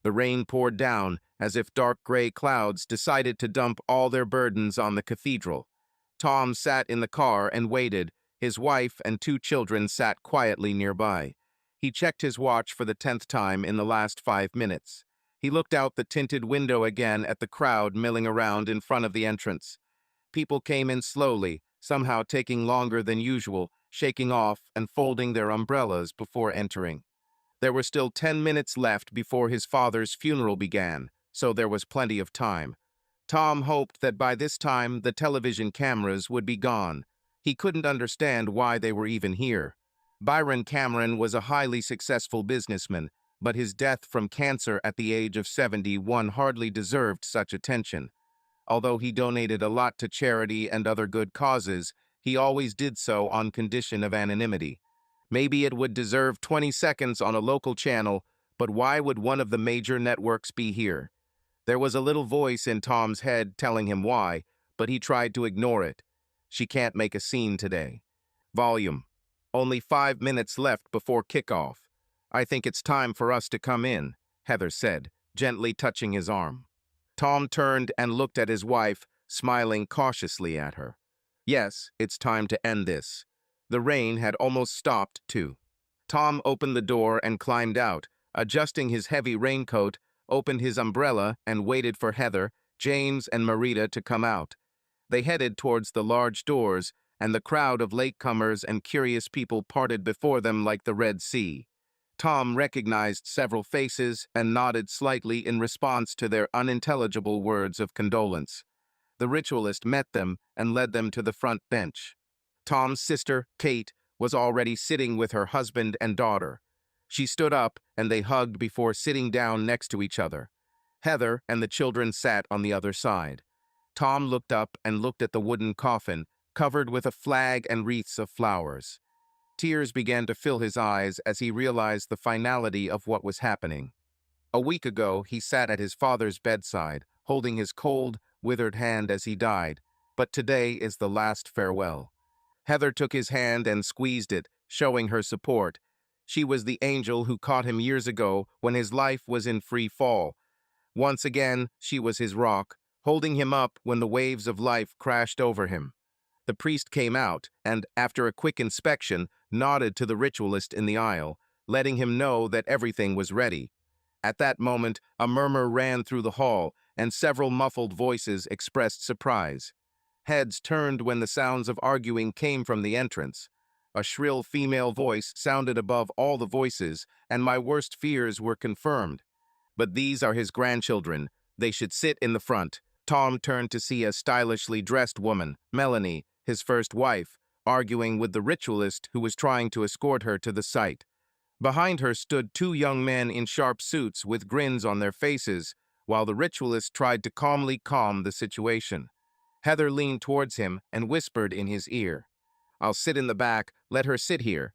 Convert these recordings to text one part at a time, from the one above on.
The rain poured down, as if dark gray clouds decided to dump all their burdens on the cathedral. Tom sat in the car and waited. His wife and 2 children sat quietly nearby. He checked his watch for the 10th time in the last 5 minutes. He looked out the tinted window again at the crowd milling around in front of the entrance. People came in slowly, somehow taking longer than usual, shaking off and folding their umbrellas before entering. There were still 10 minutes left before his father's funeral began, so there was plenty of time. Tom hoped that by this time the television cameras would be gone. He couldn't understand why they were even here. Byron Cameron was a highly successful businessman, but his death from cancer at the age of 71 hardly deserved such attention. Although he donated a lot to charity and other good causes, he always did so on condition of anonymity. Maybe it would deserve 20 seconds on a local channel, but why would one of the major networks be here? There was a little voice in Tom's head telling him why, but he tried to ignore it. She can't make a scene today. Volume. Only 5 minutes left before kickoff. I think it's time for us to come in, Heather said, gently touching his arm. Tom turned and looked at his wife, smiling cautiously at her. Yes, it's time to end this. The rain had almost stopped, too. Tom opened the door and climbed out, adjusting his heavy raincoat, opened his umbrella, and waited for Heather, James, and Marita to come out. They headed towards the large doors, and the crowd of latecomers and curious people parted before them like the Red Sea. Tom recognized several faces and nodded slightly in response to their unintelligible words of condolence. The ritualist met them and led them to the front bench. Tom's sister, Kate, was already sitting with her husband and daughter. She stood up, and they hugged before sitting down next to each other. Heather and the children sat on the other side. Tom looked up and looked at the wooden coffin, covered with a flag and wreaths of flowers. Tears began to fill his eyes as he realized the finality of what was happening. A week ago, he sat at his father's bedside, holding his cold, withered hand as he died, but today is the last farewell. Heather took his hand and squeezed it, showing her support. She was the angel who caught him years ago when his life was in free fall. Once again, she was his rock, holding him up when the waves of life crashed over him. The priest came out and, after a quick inspection, nodded to the ritualist in the aisle, letting him know that everything was ready. At that moment, a murmur ran through the hall, and several muffled voices expressed surprise. Heads turned when the sounds of arguing came from the entrance. A shrill female voice sounded above all the voices, and my worst fears were confirmed. But these are his grandchildren. They should sit in the front. Tom turned to see a stylishly dressed woman, Melanie, his first wife, arguing with the ritualist who was trying to escort her to the site. Behind her stood 2 young men in sharp suits with grins on their faces, while the ritualist tried to calmly calm the situation. Heather leaned towards him and whispered in his ear, "I'll sit in the back, let her sit here."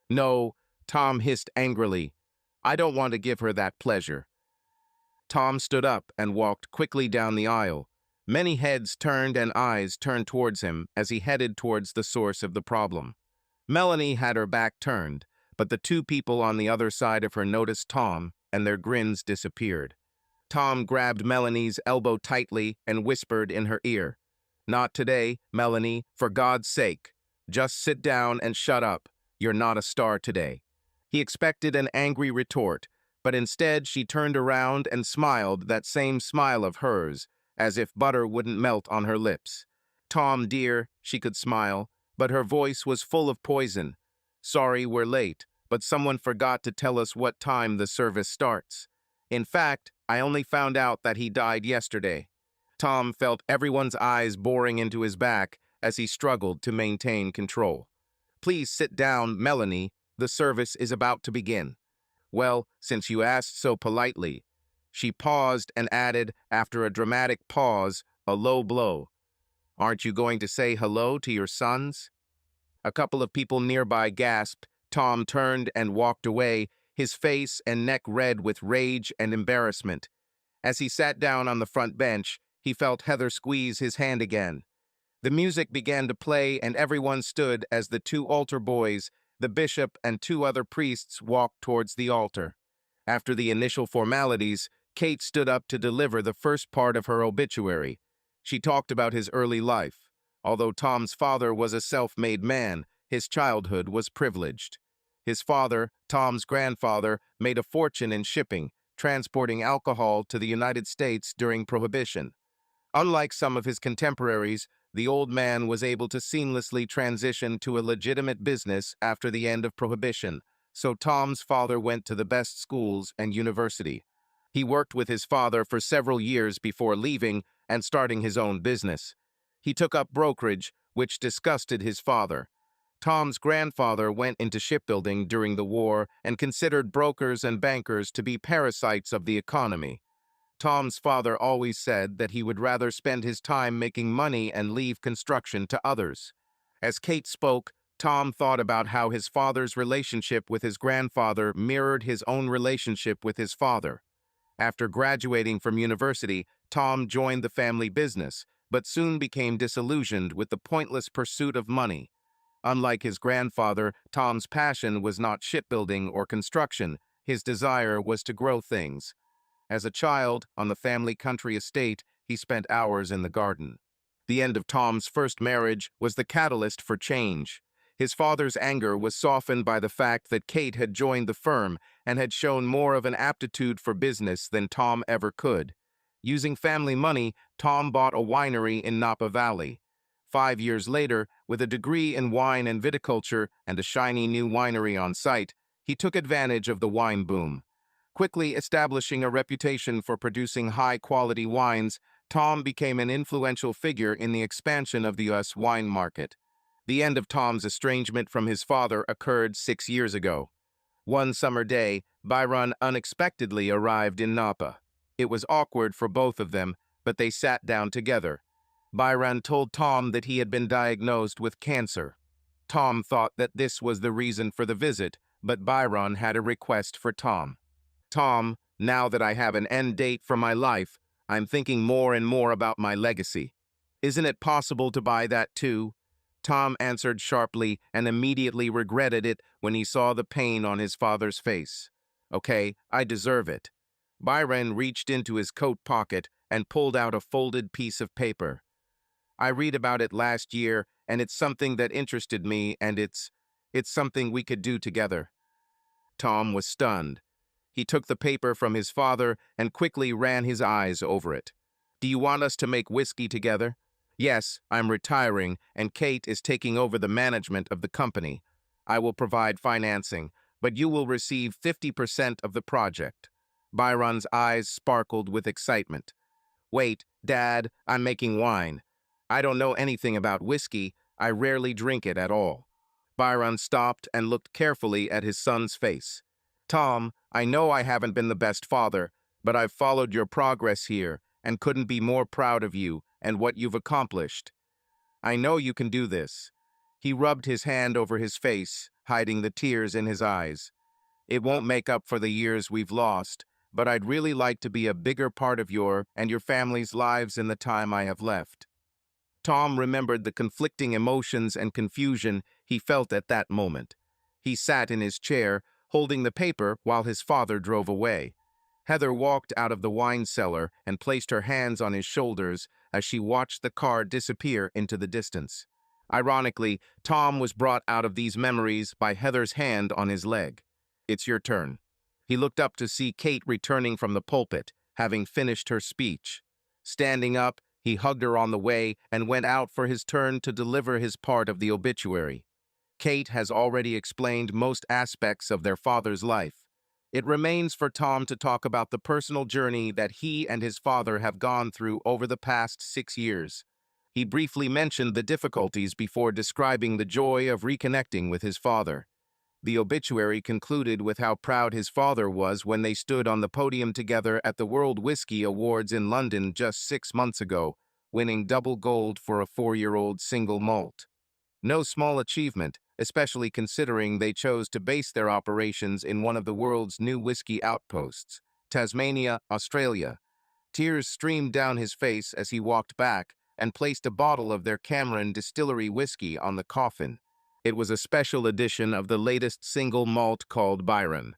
"No," Tom hissed angrily. "I don't want to give her that pleasure." Tom stood up and walked quickly down the aisle. Many heads turned and eyes turned towards him as he headed towards the source of the problem. Melanie had her back turned, but the 2 people on the other side of her noticed Tom, and their grins disappeared. Tom grabbed Melanie's elbow tightly and whispered in her ear, "Not today, Melanie, for God's sake. Just sit down and shut up. You're not a star today." He expected an angry retort, but instead she turned around and smiled that same smile of hers, as if butter wouldn't melt on her lips. "Tom, dear," she could smile, but her voice was full of poison. "Sorry we're late, but someone forgot to tell us what time the service starts. In fact, I only found out that he died yesterday." Tom felt everyone's eyes boring into his back as he struggled to maintain control. "Please sit down, Melanie. The service is about to begin." "Well, since you asked so politely." She paused and added, after a dramatic pause, a low blow, "Aren't you going to say hello to your sons?" A couple of people nearby gasped. Tom turned and walked away, his face and neck red with rage and embarrassment. As he sat down on the front bench, he felt Heather squeeze his hand again. The music began to play, and everyone stood as the 2 altar boys, the bishop, and 2 other priests walked towards the altar. After the initial formalities, Kate stood up to deliver the first part of her obituary. She talked about his early life. Although Tom's father was a self-made man, his childhood was privileged. His father, Tom's grandfather, made a fortune in shipping, transporting alcohol to the United States during Prohibition. Unlike some of his contemporaries, the old man was able to seamlessly transition to a legitimate business after the end of Prohibition, so Tom's father went to the best schools and university. He worked with his father for several years before leaving and starting his own business. He took up brokerage, which disgusted his father. Tom's grandfather went into shipbuilding during the war and considered brokers and bankers to be parasites of the economy. Tom's father always said that he would rather spend his time making money and leave construction to others. As Kate spoke, Tom thought about how his father's relationship with his grandfather mirrored his own relationship with his father. After graduating from university, Tom joined the family business, but soon became disillusioned with the pointless pursuit of money. Unlike his grandfather, Tom's passion was not shipbuilding or construction. His desire was to grow things. As a child, on the family country estate, he spent hours in the garden. The end of Tom's first marriage was the catalyst for change. His father's anger was softened by the fact that Kate had joined the firm and had shown more of an aptitude for business than Tom ever could. Using family money, Tom bought a winery in Napa Valley. 5 years later, with a degree in wine and viticulture and a shiny new winery on site, he took advantage of the wine boom. Quickly establishing a reputation for producing high-quality wines, Tom became an influential figure in the expansion of the U.S. wine market. The end of Tom's estrangement from his father occurred 6 years ago. One summer day, Byron unexpectedly arrived in Napa. It was awkward for both of them, but they sat down together. Byron told Tom that he had been diagnosed with cancer. Tom thought that this was the reason for the visit, but Byron had a request for Tom. Tom, now that I have an end date for my life, I'm thinking more and more about my legacy. Isn't it possible to buy that too? Tom answered sharply and immediately regretted it when he saw the pain on his father's face. Okay, I deserve it. Byron reached into his coat pocket and pulled out a folded piece of paper. I read about it last year, and it's something that interested me, and it's something we could do together. Tom was stunned. He took the paper from his father and quickly ran his eyes over it. Do you want us to make whiskey together? Yes, I'm retiring, and Kate is taking over the management of the company. I will provide financing, but you will receive 50% of the project. Byron's eyes sparkled with excitement. Wait, Dad, I'm making wine. I don't know anything about whiskey. I rarely drink it at all. Byron stopped and looked carefully at his son's face. Tom, I know I haven't been the best father, but I've followed your progress here and couldn't be more proud of you and what you've accomplished. I know you can do this. He rubbed his hand over his face, hiding the tears in his eyes. It won't make up for the years we've lost, but I'd really like to be a bigger part of your and your family's lives in the time I have left. Tom remembered the conflicting emotions and confusion he felt at that moment. He sat in his chair, holding the paper while his father drove away. Heather walked out of the wine cellar and placed her hands on his shoulders as she watched the car disappear into the distance. Ironically, Tom was brought out of these memories by Heather's hand on his leg. It's your turn. He looked up to see Kate returning from the pulpit, having finished her speech. Standing up, he hugged her on the way and went out for his turn to deliver his part of the obituary. Kate has already explained most aspects of their father's life. It remains for Tom to talk about the personal journey that he and his father have gone through over the past 6 years. He briefly mentioned the difficulties before describing the joy of reconnecting with his father. The obituary concluded with how proud his father was when they stood on the podium together at the World Whiskey Awards in London just 6 months ago, winning double gold for a 4-year-old single malt. No small achievement, especially considering they chose to base their operations in one of the world's new whiskey outposts, Tasmania, Australia. Tears streamed down his face as he walked back and placed a bottle of their Cameron Distillery whiskey on the coffin. It was a special edition of the latest single malt called Byron.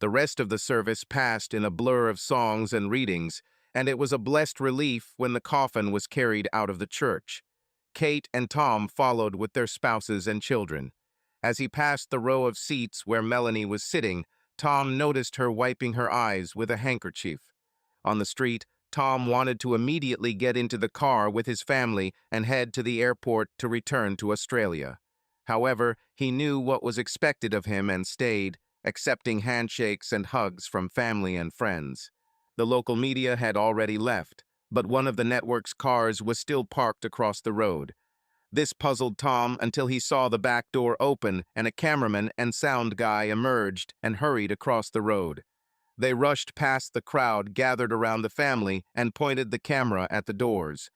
The rest of the service passed in a blur of songs and readings, and it was a blessed relief when the coffin was carried out of the church. Kate and Tom followed with their spouses and children. As he passed the row of seats where Melanie was sitting, Tom noticed her wiping her eyes with a handkerchief. On the street, Tom wanted to immediately get into the car with his family and head to the airport to return to Australia. However, he knew what was expected of him and stayed, accepting handshakes and hugs from family and friends. The local media had already left, but one of the network's cars was still parked across the road. This puzzled Tom until he saw the back door open and a cameraman and sound guy emerged and hurried across the road. They rushed past the crowd gathered around the family and pointed the camera at the doors.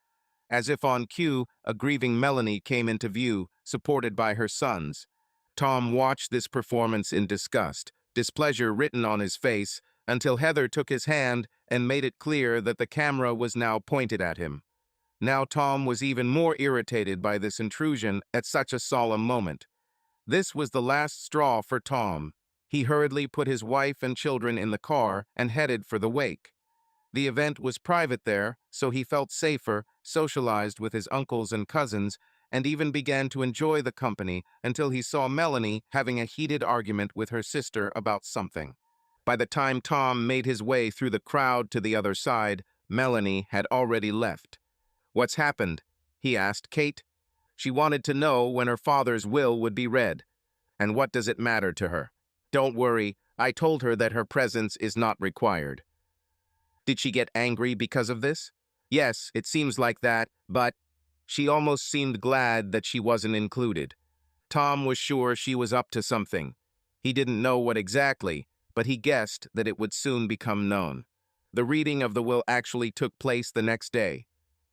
As if on cue, a grieving Melanie came into view, supported by her sons. Tom watched this performance in disgust, displeasure written on his face, until Heather took his hand and made it clear that the camera was now pointed at him. Now Tom was even more irritated by this intrusion at such a solemn moment. This was the last straw for Tom. He hurriedly put his wife and children in the car and headed for the wake. The event was private there, so he felt safer, socialized with his uncles and cousins, and even began to enjoy the company until he saw Melanie having a heated argument with her sister about something. By the time Tom made his way through the crowd to the other side, Melanie had already left. "What's happened?" he asked Kate. She wanted to know when her father's will would be read. And what does it matter to her? Don't worry, I told her that her presence is not required. Did she get angry because of this? Yes, it seems like that, but she almost seemed glad that she wasn't included. Tom was sure she was up to something. He didn't know what exactly, but he guessed that it would soon become known. The reading of the will actually took place the next day.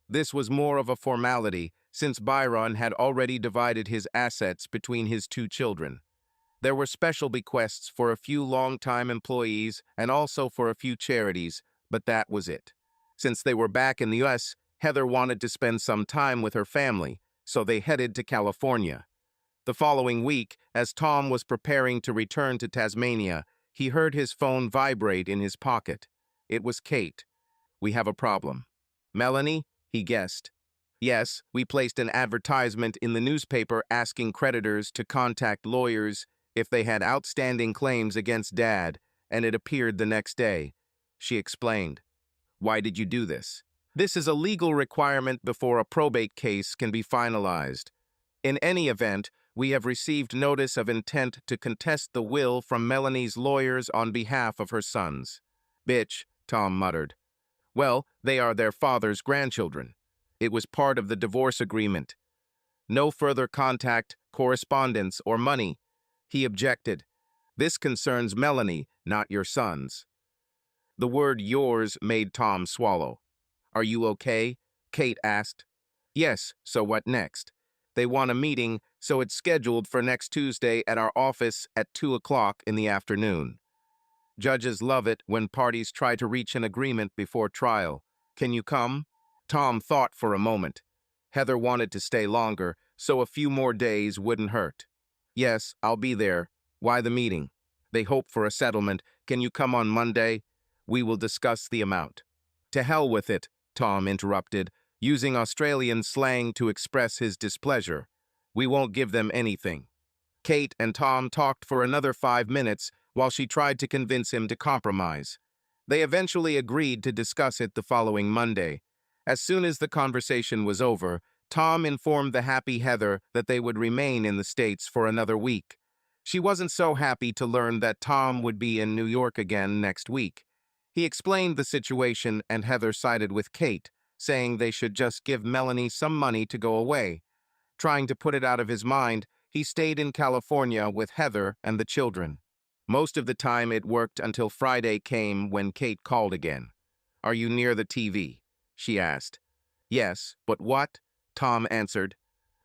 This was more of a formality, since Byron had already divided his assets between his two children. There were special bequests for a few long-time employees and also for a few charities, but that was it. Since they were back in the U.S., Heather wanted to spend some time with her family, so they headed to California. The following week, as Tom was preparing to return to Tasmania, he heard his phone vibrate in his pocket. It was Kate. "We have a problem." "Melanie?" he guessed. "Yes, we placed an advertisement in the newspaper asking creditors to contact lawyers if they had outstanding claims against Dad, and it appeared the next day," she explained. "Why did you do this?" "This is a legal requirement before a probate case can be finalized. In any event, we have received notice of intent to contest the will from Melanie's lawyers on behalf of her sons." "Bitch," Tom muttered. "Well, they are their father's grandchildren. It was part of the divorce agreement. No further contact, correspondence, or money." He objected. "This concerns Melanie, not your sons." The word "yours" made Tom swallow. "Are you okay?" Kate asked. "Yes, so what next?" "They want a meeting, so it's scheduled for next Tuesday at our office at 2 o'clock in the afternoon. Judges love it when parties try to reach an agreement before trial. Can you come?" Tom thought for a moment. Heather wanted to stay longer, so a few more days wouldn't hurt. "Yes, I'll be there. Why the meeting?" "They hope for a settlement. Can you come on Monday? We will discuss the amount." "To hell with it," Tom interrupted, using Australian slang to express his displeasure. "We won't give them anything." Kate and Tom talked for another 5 minutes while she tried to convince him to compromise. They eventually agreed to discuss it the following Monday. As soon as the conversation was over, Tom informed the happy Heather that they would remain in the States for another week. She wasn't so happy to learn that Tom would be in New York again next week. He explained the situation and Heather sided with Kate, saying they should just give Melanie some money to go away. Trying to put it out of his mind, he stayed in California with Heather and the children. Most of the time it worked until Friday came when Kate called again. "Are you near the TV?" she asked. "Yes, but what?" Tom answered.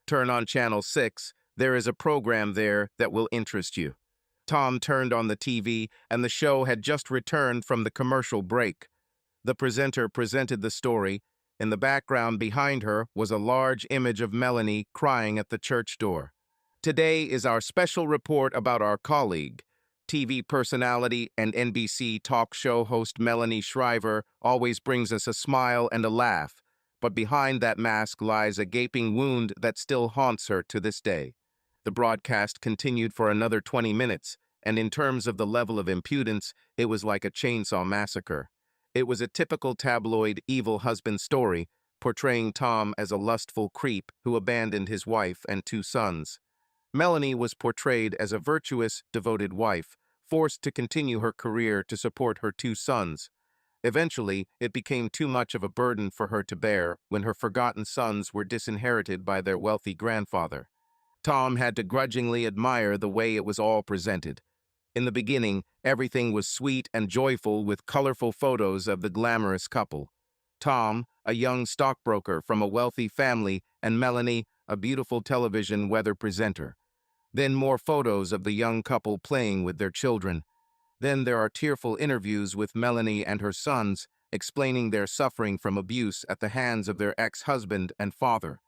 "Turn on Channel 6. There is a program there that will interest you." Tom turned on the TV, and the show had just returned from the commercial break. The presenter presented the story. In the background behind her was a large image of Melanie crying at the church door. "Today is our special report about our colleague. TV personality and NBC talk show host Melanie Shriver always brings us a smile and a laugh, but behind that mask lies a gaping wound that still haunts her to this day. The broadcast continued for another 20 minutes, and in terms of the level of impudence, it was like a chainsaw massacre. It was a typical tabloid evil husband story, portraying Tom as a lustful creep who abandoned his wife and two sons. Melanie was portrayed as a virtuous, devoted wife, forced to continue her career to support her two sons. Eventually, it became too much of a burden for her to bear when her forgotten sons were disinherited by their wealthy grandfather. Tom had to grudgingly admire the way it was all presented. In the beginning, everything was sweet and joyful with colorful photos of the glamorous couple. Tom, a young stockbroker from a wealthy family, and Melanie, a beautiful television weather presenter. Then more photos of the young couple playing with their children. Then there are tearful interviews with Melanie and her sons, explaining their suffering from abuse at the hands of their ex-husband and father.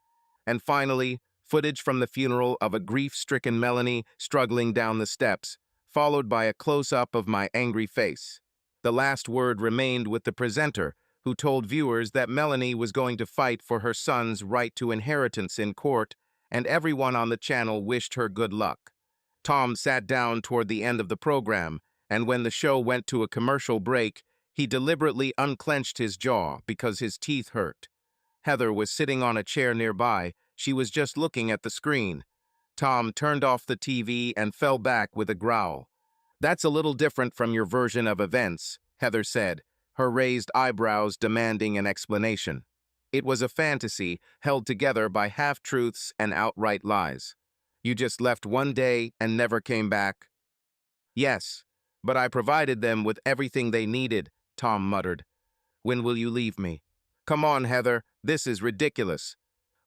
And finally, footage from the funeral of a grief-stricken Melanie struggling down the steps, followed by a close-up of my angry face. The last word remained with the presenter, who told viewers that Melanie was going to fight for her son's right to inheritance in court, and everyone on the channel wished her good luck. Tom sat down toward the end of the program, and when the show went to a commercial break, he deliberately unclenched his jaw because his teeth hurt. Heather was sitting on a chair nearby. She was just looking at the screen. Tom turned off the TV and fell back with a growl. "That's a little different from your version of events," Heather said, her raised eyebrows demanding an explanation. "It was a fantasy held together by half-truths and outright lies. You just left one day and never came back." "Yes, but I provided them with everything they needed," Tom muttered. "When will you leave me?" "Come on, Heather, this is ridiculous."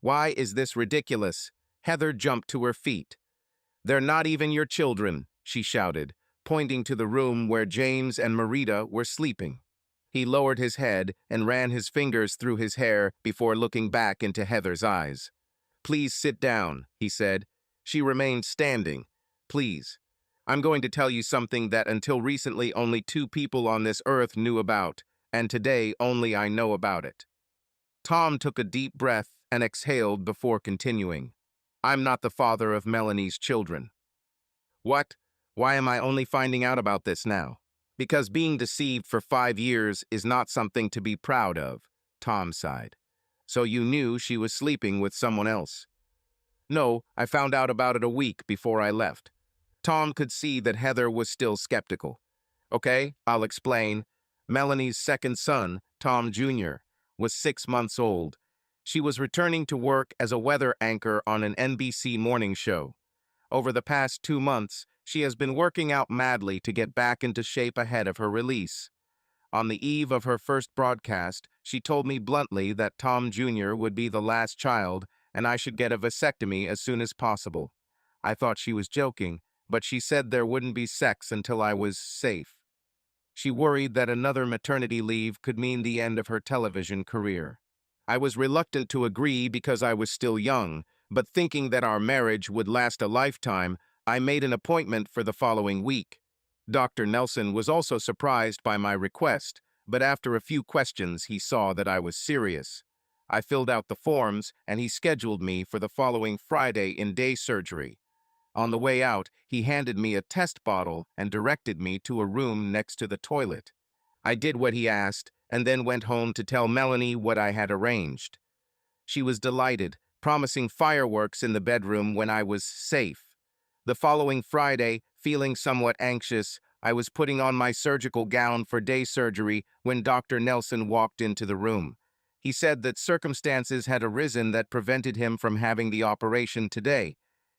"Why is this ridiculous?" Heather jumped to her feet. "They're not even your children," she shouted, pointing to the room where James and Marita were sleeping. He lowered his head and ran his fingers through his hair before looking back into Heather's eyes. "Please sit down," he said. She remained standing. "Please. I'm going to tell you something that until recently only 2 people on this earth knew about, and today only I know about it." Tom took a deep breath and exhaled before continuing. "I'm not the father of Melanie's children." "What? Why am I only finding out about this now?" "Because being deceived for 5 years is not something to be proud of," Tom sighed. "So you knew she was sleeping with someone else?" "No, I found out about it a week before I left." Tom could see that Heather was still skeptical. "Okay, I'll explain. Melanie's second son, Tom Jr., was 6 months old. She was returning to work as a weather anchor on an NBC morning show. Over the past 2 months, she has been working out madly to get back into shape ahead of her release. On the eve of her first broadcast, she told me bluntly that Tom Jr. would be the last child and I should get a vasectomy as soon as possible. I thought she was joking, but she said there wouldn't be sex until I was safe. She worried that another maternity leave could mean the end of her television career. I was reluctant to agree because I was still young, but thinking that our marriage would last a lifetime, I made an appointment for the following week. Dr. Nelson was also surprised by my request, but after a few questions he saw that I was serious. I filled out the forms and he scheduled me for the following Friday in day surgery. On the way out, he handed me a test bottle and directed me to a room next to the toilet. I did what he asked and then went home to tell Melanie what I had arranged. She was delighted, promising fireworks in the bedroom when I was safe. The following Friday, feeling somewhat anxious, I was putting on my surgical gown for day surgery when Dr. Nelson walked into the room. He said that circumstances had arisen that prevented him from having the operation today.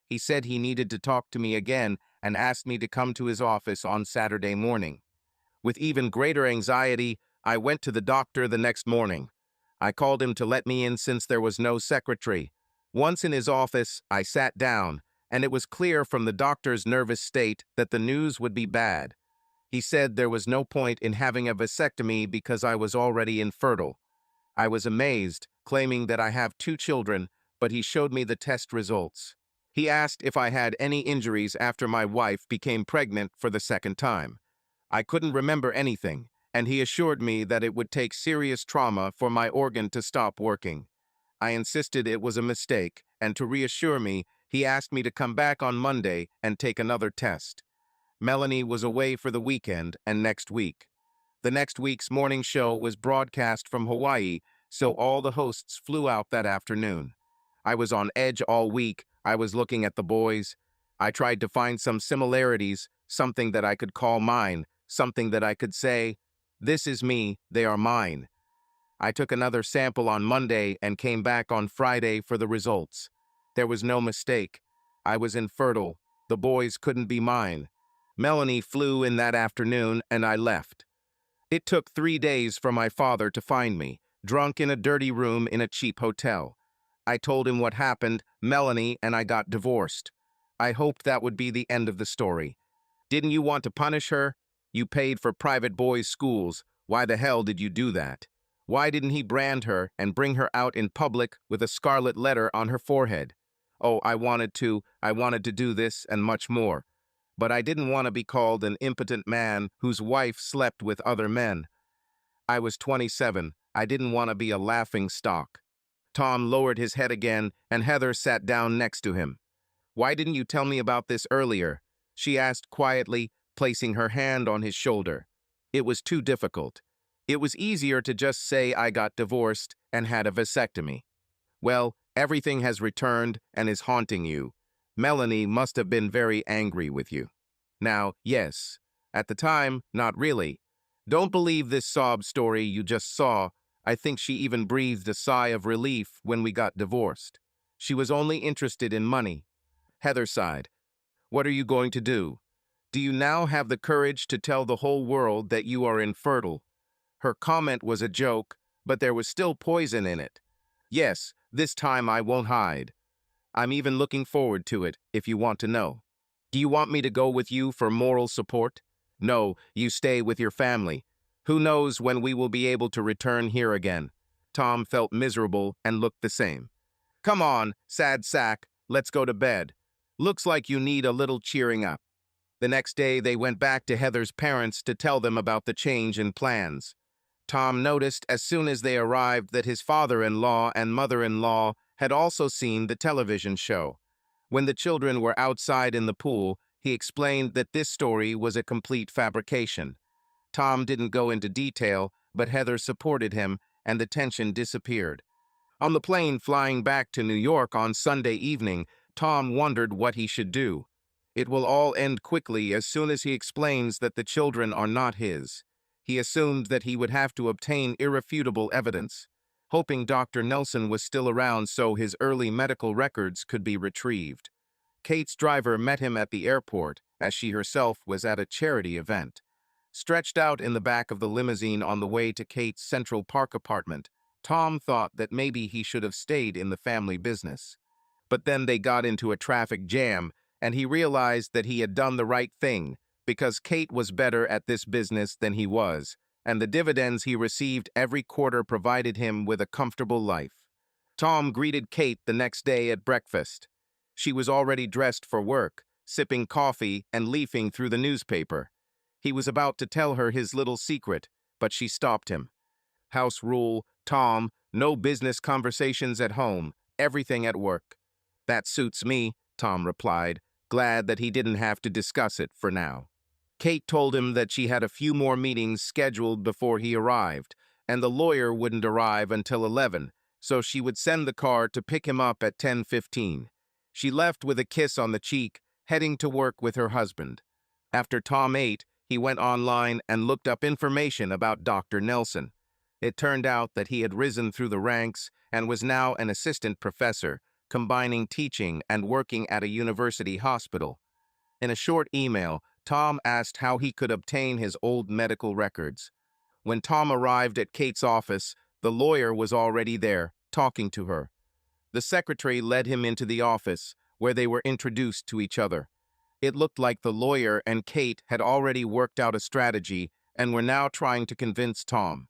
He said he needed to talk to me again and asked me to come to his office on Saturday morning. With even greater anxiety, I went to the doctor the next morning. I called him to let me in since there was no secretary. Once in his office, I sat down, and it was clear from the doctor's nervous state that the news would be bad. He said there was no point in having a vasectomy because I was already infertile. I was amazed, claiming that I have 2 children, but he showed me the test results. He asked if I had any injuries after my wife became pregnant for the second time. I couldn't remember anything, and he assured me that it would take serious trauma for my organ to stop working. I insisted it was a mistake, and to reassure me, he asked me to come back on Monday and take another test. Melanie was away for the weekend and next week. The next week's morning show was broadcast from Hawaii, so all the hosts flew out that afternoon. I was on edge all week. I was looking at the boys. I tried to find some similarities, something that I could call mine, something that I could say, "This is me, they are mine." I took another sample on Monday and came back on Friday for the results. There was no mistake. I was infertile. The boys couldn't be mine. Melanie flew in that afternoon and I left. It took 3 days for my father to find me, drunk in a dirty room in a cheap hotel. I told him what happened. Melanie and I got divorced. I hoped that would be the end of the story. Didn't you want to punish her? You paid for private boys' schools. Why the hell did you do that? Why didn't he brand her and bring her out in public with a scarlet letter on her forehead? Oh, I wanted to do this and much more. But I didn't want to be called an impotent man whose wife slept with other men. I was 27. I didn't want to be a laughing stock. Tom lowered his head again, and Heather sat down next to him. "Why didn't you tell me about this earlier?" she asked quietly, placing her hand on his shoulder. "It was too difficult. It was easier to just say I got divorced and had a vasectomy." "Well, everything has returned and is haunting you. Melanie must have been very angry with you." "Now, yes. At the time, not really. Don't believe this sob story you just saw. I think she even breathed a sigh of relief when we got divorced. She was only interested in money." Heather sighed. "What are you going to do? Do you now have the courage to tell the whole world that you are infertile?" Her comment was a joke, but there was still poison in it. "Yes, this time I won't hide. I'm even looking forward to it, if you want to know. Do you want me to go with you for moral support?" "No, you stay with your family. Who knows when we will be able to return here again." Tom felt miserable and looked the same. "Come on, sad sack, let's go to bed. Looks like you need a little cheering up." The next day, they went back to Heather's parents to tell them about the change in plans. Tom noticed as soon as they arrived that his father-in-law and mother-in-law had also seen the television show. When the children were outside in the pool, he explained that this story was a complete fabrication. Tom didn't go into detail, but Heather supported him, and the tension disappeared. On the plane flying back to New York on Sunday evening, Tom wondered what he should do. It will all end quickly as soon as he explains that the children are not his. He assumed that he would have to obtain irrefutable evidence, hoping Dr. Nelson was still around so his early medical records could be retrieved. Kate's driver met him at the airport, as she herself was at a charity event. Stretched out in the back of the limousine on the way to Kate's Central Park apartment, Tom thought that maybe he should have stayed in the family business. But then they got into a traffic jam, and he realized that he had done the right thing, because Kate was better at this business than he was, and the dividends he received every quarter provided him with a comfortable life. Tom greeted Kate the next day at breakfast. She was already dressed for work, sipping coffee and leafing through the newspaper. He was about to tell her his little secret, but she stopped him. "House rule, Tom, no business conversations at home, everything at work." "That suits me," Tom replied, glad that he didn't have to discuss it for now. Kate told him that she had a few more meetings scheduled before he arrived, and the lawyer wouldn't arrive until 11, so she would send the car to pick him up at 10:15. She left with a kiss on the cheek, heading to work with her husband. After Tom ate, he went online and looked up information about Dr. Nelson. It turned out that he had risen through the ranks and was now an assistant professor, combining teaching and working at a university hospital. In a short email, Tom asked how he could obtain his old medical records. When Tom arrived at Kate's office, the lawyer was already there, talking to her. The secretary led him into the office, where they were introduced to each other. It looked like the lawyer and Kate had already worked out a strategy and were now trying to convince Tom.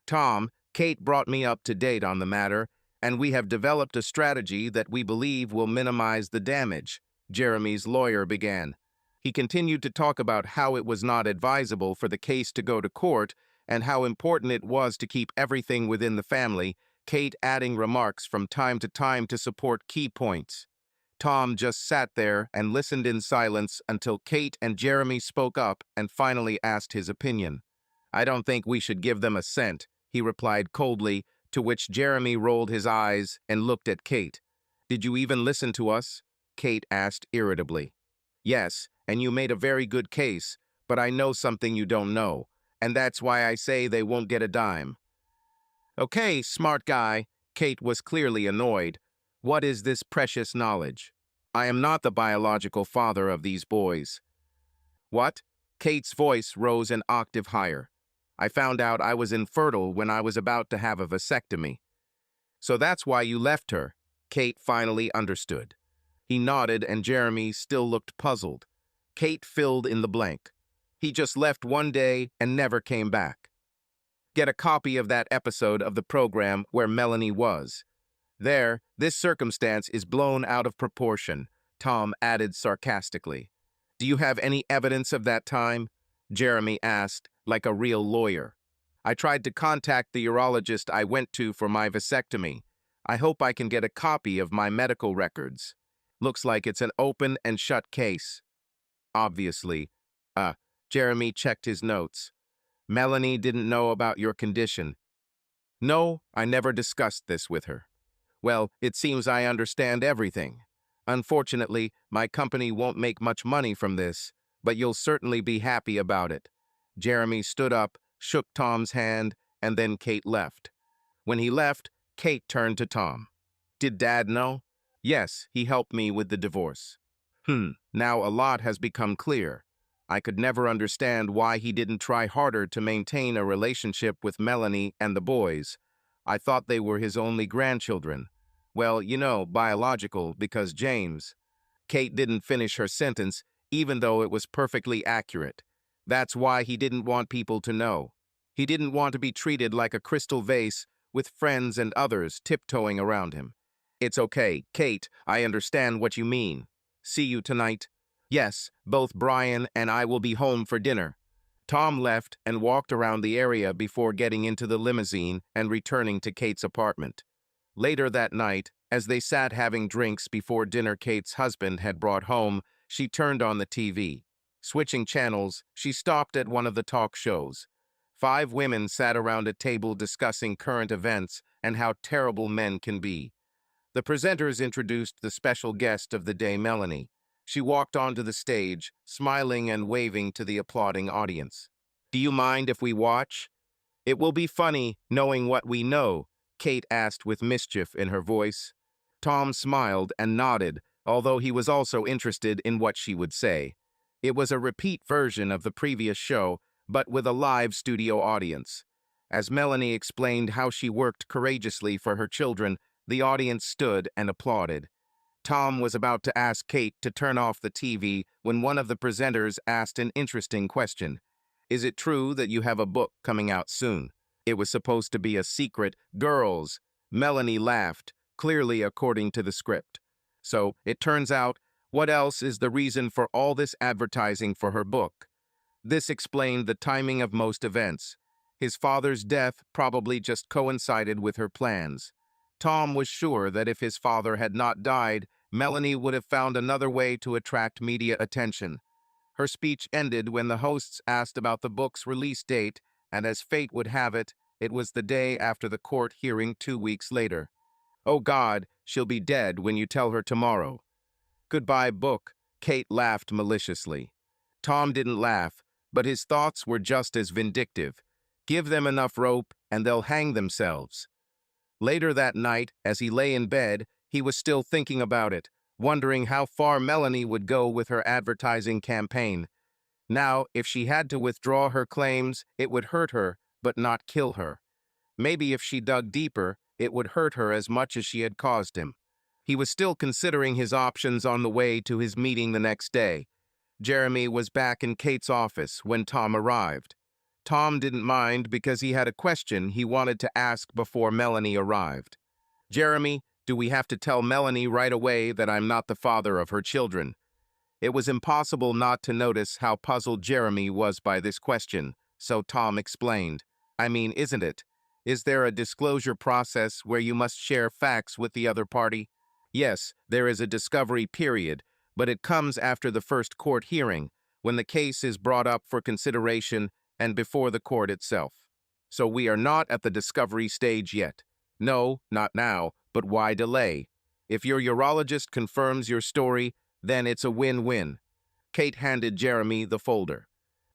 "Tom, Kate brought me up to date on the matter, and we have developed a strategy that we believe will minimize the damage, Jeremy's lawyer began. He continued to talk about how it was not advisable for the case to go to court and how important it was to keep everything within the family, Kate adding remarks from time to time to support key points. Tom just sat there and listened in silence until Kate and Jeremy spoke up and finally asked his opinion. "I don't think we should give them a cent," he replied coldly, to which Jeremy rolled his eyes and looked at Kate. "Did you even listen to us?" Kate asked irritably. "Yes, and you made a very good case, but I know something you don't know, and that's why I say they won't get a dime." "Okay, smart guy." Kate was clearly annoyed. "What is this precious knowledge? I am not the biological father of these boys." "What?" Kate's voice rose an octave higher. "I found out I was infertile when I was about to have a vasectomy." "So that's why you left her." Kate finally understood. He nodded and Jeremy still looked puzzled. Kate filled in the blank. "He just left one day and never came back." Get a copy of that episode of the program where Melanie was. There, this circumstance is blown out of proportion, Tom added sarcastically. "Do you have any evidence of that time?" Jeremy asked, like a real lawyer. "I tried to contact the urologist I went to for my vasectomy. I hope I can get a copy of my medical records. Looks like it's an open and shut case." "Obviously." Jeremy checked his notes. "Melanie didn't know about your condition." "No, I never discussed this with her." "Well, it seems I understand everything. Unfortunately, my company won't make much money from this, but you'll certainly be happy about it." Jeremy stood up, shook Tom's hand, and then Kate left. When he left, Kate turned to Tom. "Did Dad know?" "Yes, he helped me with the divorce." Now a lot has become clear. I could never understand why he didn't try harder to maintain a relationship with Melanie and the boys. I thought they were his only grandchildren. Well, you know, biological, because James. Kate didn't finish her sentence, even though it was perfectly accurate. That's why he didn't want people to know. He didn't want to be treated like a crystal vase with friends and others tiptoeing around him. "It's okay, Kate, I understand what you mean. See you tonight?" "Yes, both Brian and I will be home for dinner." Tom left and walked around the area before getting into the limousine and returning to Kate's apartment. Later that night, as they sat having drinks before dinner Kate's husband had brought home, she turned on the TV. Switching channels, she stopped at one of the talk shows. 5 women sat around a table discussing current events and how terrible men can be. The presenters introduced the special guest of the day, Melanie. She walked onto the stage, smiling and waving to the applauding audience. "Do you mind if we watch?" "It will be funny, knowing what we know," Kate asked with mischief in her voice. Tom smiled and nodded, although he was also interested in what she would say. It was a repeat version of the previous show, but with a live studio audience. As Melanie explained how she worked courageously for her children, the audience stood and applauded. Tom was about to ask Kate to turn off the TV when one of the presenters asked an interesting question. "Is it true that you have a book coming out soon?" It was supposed to be a secret. "Girls." Melanie laughed, clearly according to the script. "So, it turns out, what else is the reason for all this advertising for her book?" This explained the timing of most events. His father's death probably just coincided with her plans. Tom was sure that if his father had not died, Melanie would have found another way to attract media attention. Her speech ended when the hosts asked about the book's release date, and as fate would have it, it was the day after the court hearing 2 weeks later. "Oh God, she'll be dead when you tell her tomorrow." "Goodbye, book," Kate laughed maliciously. Tom didn't laugh, but his thoughts were just as vindictive. Give them enough rope, and they'll hang themselves. Later that night, as he lay in bed, he was still thinking about it, wondering how far Melanie would go with her advertising campaign. Now, if she had to withdraw her claims, it would hurt her, but not kill her. Maybe if she dug deeper, it would hurt her as much as she had caused him. He was still considering his options on the way to his meeting the next day. Jeremy was back in Kate's office when Tom arrived. Tom didn't mind because he had a question he wanted to ask before Melanie arrived. Jeremy, do we have to tell Melanie right away that I'm not the father of her children? It was impossible not to notice how puzzled Jeremy was by this question, so Tom explained. I mean, isn't it? Is there a disclosure process where you must share facts with the other party? Yes, there is a discovery period, but it comes after the first court hearing, when the case is brought up for consideration and before the court itself. So we are not at the discovery stage yet. No, not now, but why delay? If your urologist confirms your story, then it's a win-win. Kate handed Jeremy the folder.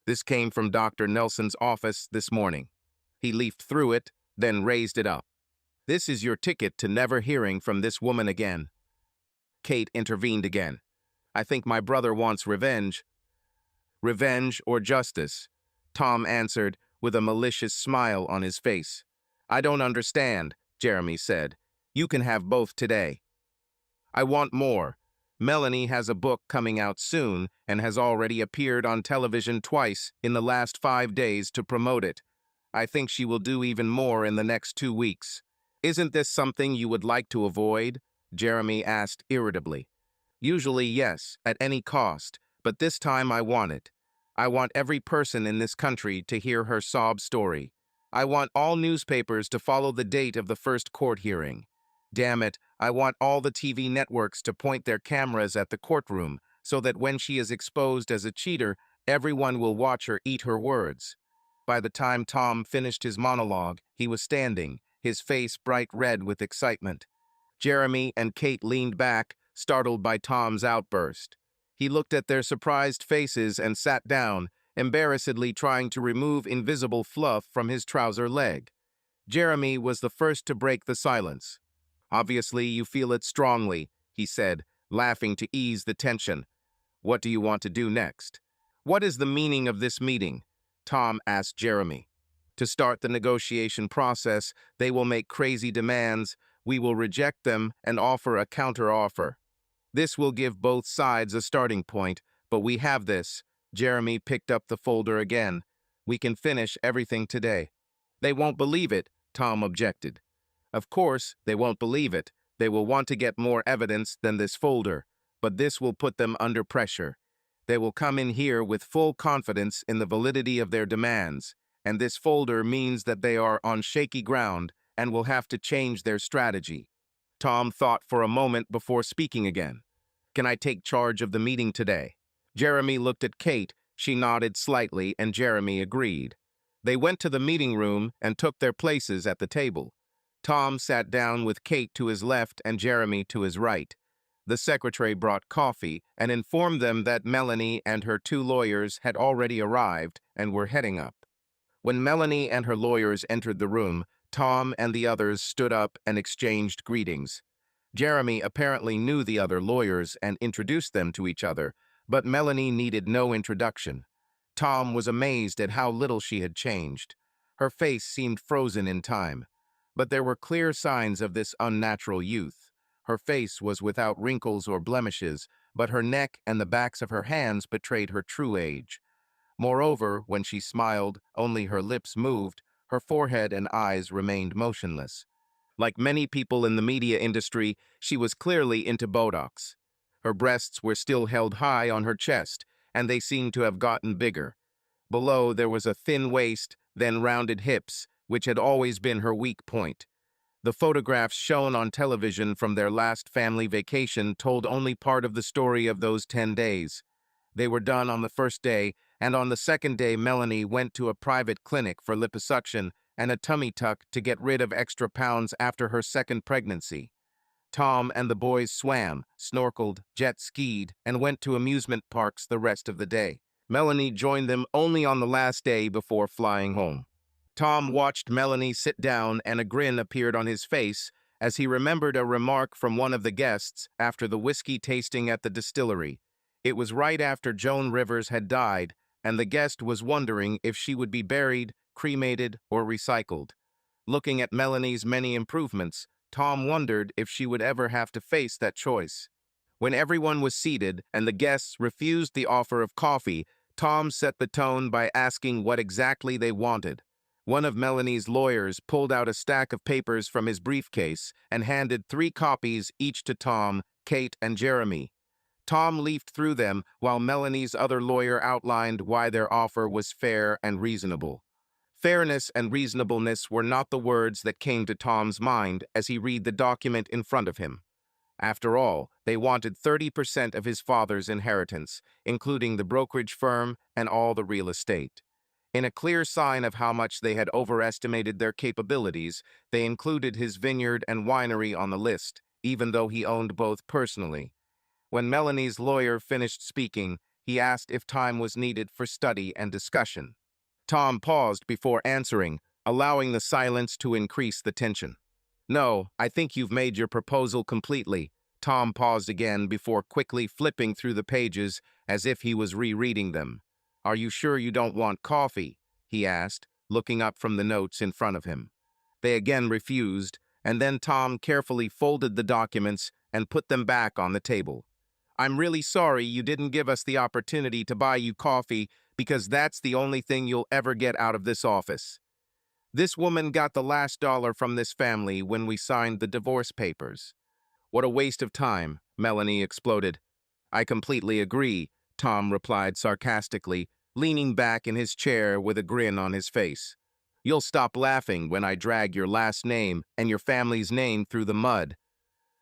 This came from Dr. Nelson's office this morning. He leafed through it, then raised it up. This is your ticket to never hearing from this woman again. Kate intervened again. I think my brother wants revenge. Revenge or justice? Tom answered, with a malicious smile on his face. I don't understand, Jeremy said. You can have both today. I want more. Melanie has a book coming out soon and has already appeared on television twice in the last 5 days to promote it. I think she will do even more in the next 2 weeks. Isn't this something you would like to avoid? Jeremy asked irritably. Usually, yes, at any cost, but this time I want it. I want every person in this country to hear her sob story. I want all newspapers to follow the date of the first court hearing. Damn it, I want all the TV networks to point their cameras at the courtroom so that when she is exposed as a cheater, everyone will watch her eat her words. By the time Tom finished his monologue, he was standing, his face bright red with excitement. Jeremy and Kate leaned back, startled by Tom's outburst. He looked at their surprised faces and sat down, embarrassedly trying to remove invisible fluff from his trouser leg. Jeremy was the first to break the silence. Obviously, you feel it strongly, he said, laughing to ease the tension. What do you want to do next? What is the meaning of this meeting? Tom asked Jeremy. To start the negotiation process, they will make crazy demands. We will reject them and offer a counter-offer. This will give both sides a starting point, but we have this. Jeremy picked up the folder again. We can finish everything today. They won't believe it, Tom objected. Of course, they won't believe it. They will want to get more evidence than this folder, but this will put them under pressure. They will come in here with full confidence in the validity of their demands, and this folder means that they are on shaky ground and will have to change their strategy. Tom thought for a moment before speaking again. Can I take charge of the meeting today? Jeremy looked at Kate. She nodded slightly, and Jeremy agreed. They went to the meeting room and took their places at the table. Tom sat down with Kate to his left and Jeremy to his right. The secretary brought coffee and informed them that Melanie and her 2 lawyers had already arrived and were heading up. When Melanie and her lawyers entered the room, Tom and the others stood up and exchanged greetings. Jeremy apparently knew the other lawyers and introduced them to each other, but Melanie needed no introduction. Tom was amazed at how little she had changed. Her face seemed frozen in time. But there were clear signs of this unnatural youth. Her face was without wrinkles or blemishes, but her neck and the backs of her hands betrayed her true age. Moreover, when she smiled, only her lips moved, her forehead and eyes remained motionless. Like many people in the media industry, she was clearly into Botox. Her breasts were still held high on her chest, and they seemed to have gotten bigger. Below, there was a thin waist, then rounded hips, which had always been her weak point. The photographs shown on television from their last family vacation told only part of the story of those 10 days. They were done on the first day, and on the second day Melanie went to a private clinic for liposuction and a tummy tuck to get rid of extra pounds after her second pregnancy. Tom and the boys swam, snorkeled, jet skied, and went to amusement parks the rest of the day. Melanie joined them only on the last day before flying home. Tom watched Melanie sit down, and a grin appeared on his face as he remembered a remark from one of the guests after the whiskey tasting at the distillery. It was right after Joan Rivers had died, and the guest was wondering if she would be buried, cremated, or recycled. Looking at Melanie's many improvements, Tom wondered if she would ever have to face that choice. When everyone was seated and the guests refused the offer of coffee, Tom set the tone by asking what exactly they wanted. One of Melanie's lawyers pulled out a stack of papers from his briefcase and handed 3 copies each to Tom, Kate, and Jeremy. Tom leafed through them while Melanie's other lawyer outlined why their offer was fair and reasonable. Fairness and reasonableness were not the words that came to Tom's mind as he read the document in front of him. After all, they wanted 30% of his father's inheritance, including the brokerage firm and all the real estate. In a clear sign of how much they had overestimated their capabilities, they included his vineyard and winery on the list, even though he owned both personally. When Melanie's lawyer finished speaking, he asked if time was needed for study and discussion. Tom paused before answering, allowing the silence to increase the tension. "No, I think you've made your proposal completely." Tom paused again before quickly flipping through the pages as if he was rereading them. "Are you sure you don't want coffee?" he asked, looking up from the notes in front of him. They again refused, and then Tom carefully folded the documents and put them back on the table. "I'm really sorry you didn't give us the opportunity to buy you coffee because that's the only thing you'll ever get out of this office. This woman got the last dollar from this family when we signed the divorce papers." "What a waste of time," Melanie exploded. "I completely agree," Tom replied sarcastically, leaning back in his chair with a grin on his face. "You'll stop laughing when I drag your last name and your family's name through the mud.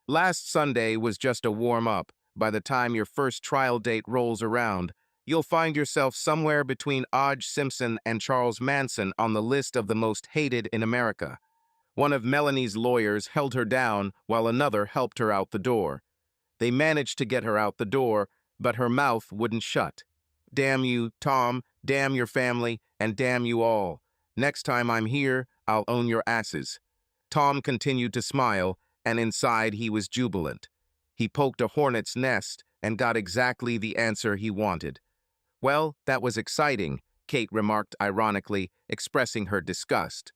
Last Sunday was just a warm-up. By the time your first trial date rolls around, you'll find yourself somewhere between O.J. Simpson and Charles Manson on the list of the most hated in America." One of Melanie's lawyers held her down while another helped her out the door. They managed to get her out the door, but her mouth wouldn't shut. "Damn you, Tom, damn your family, and damn you all. Next time I'm here, I'll own your asses." Tom continued to smile, and inside he was jubilant. He poked a hornet's nest and got exactly the answer he wanted. "Well, that was exciting," Kate remarked ironically, expressing her disgust.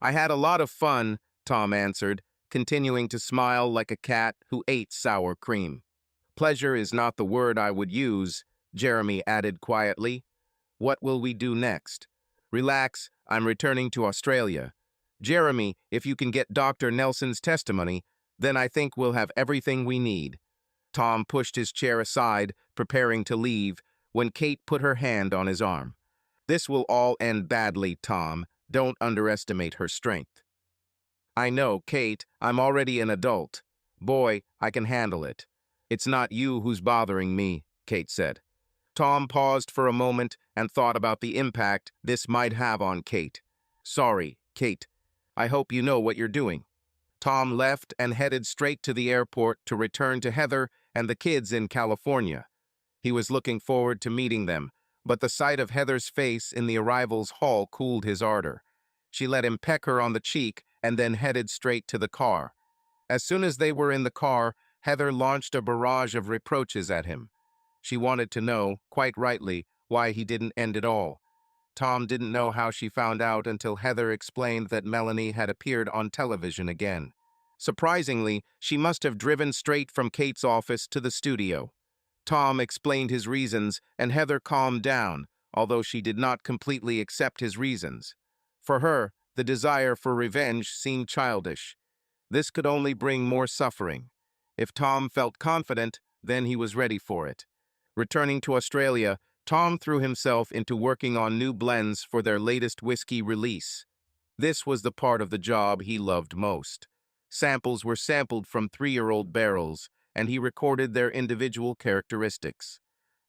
"I had a lot of fun," Tom answered, continuing to smile like a cat who ate sour cream. "Pleasure is not the word I would use," Jeremy added quietly. "What will we do next?" "Relax, I'm returning to Australia. Jeremy, if you can get Dr. Nelson's testimony, then I think we'll have everything we need." Tom pushed his chair aside, preparing to leave, when Kate put her hand on his arm. "This will all end badly, Tom. Don't underestimate her strength." "I know, Kate. I'm already an adult. Boy, I can handle it." "It's not you who's bothering me," Kate said. Tom paused for a moment and thought about the impact this might have on Kate. "Sorry, Kate. I hope you know what you're doing." Tom left and headed straight to the airport to return to Heather and the kids in California. He was looking forward to meeting them, but the sight of Heather's face in the arrivals hall cooled his ardor. She let him peck her on the cheek and then headed straight to the car. As soon as they were in the car, Heather launched a barrage of reproaches at him. She wanted to know, quite rightly, why he didn't end it all. Tom didn't know how she found out until Heather explained that Melanie had appeared on television again. Surprisingly, she must have driven straight from Kate's office to the studio. Tom explained his reasons, and Heather calmed down, although she did not completely accept his reasons. For her, the desire for revenge seemed childish. This could only bring more suffering. If Tom felt confident, then he was ready for it. Returning to Australia, Tom threw himself into working on new blends for their latest whiskey release. This was the part of the job he loved most. Samples were sampled from 3-year-old barrels, and he recorded their individual characteristics.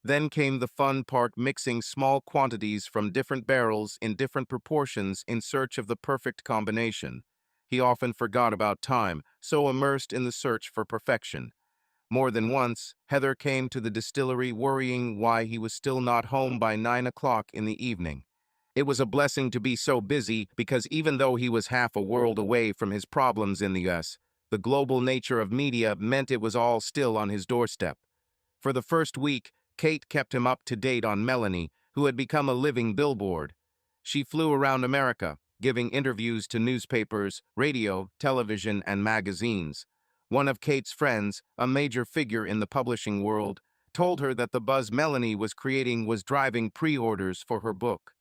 Then came the fun part, mixing small quantities from different barrels in different proportions in search of the perfect combination. He often forgot about time, so immersed in the search for perfection. More than once, Heather came to the distillery worrying why he was still not home by 9 o'clock in the evening. It was a blessing to be so busy because even though he was half a world away from his problems in the U.S., the global nature of media meant it was all still on his doorstep. For the first week, Kate kept him up to date on Melanie, who had become a living billboard. She flew around America, giving interviews to newspapers, radio, television, and magazines. One of Kate's friends, a major figure in the publishing world, told her that the buzz Melanie was creating was driving pre-orders for her book.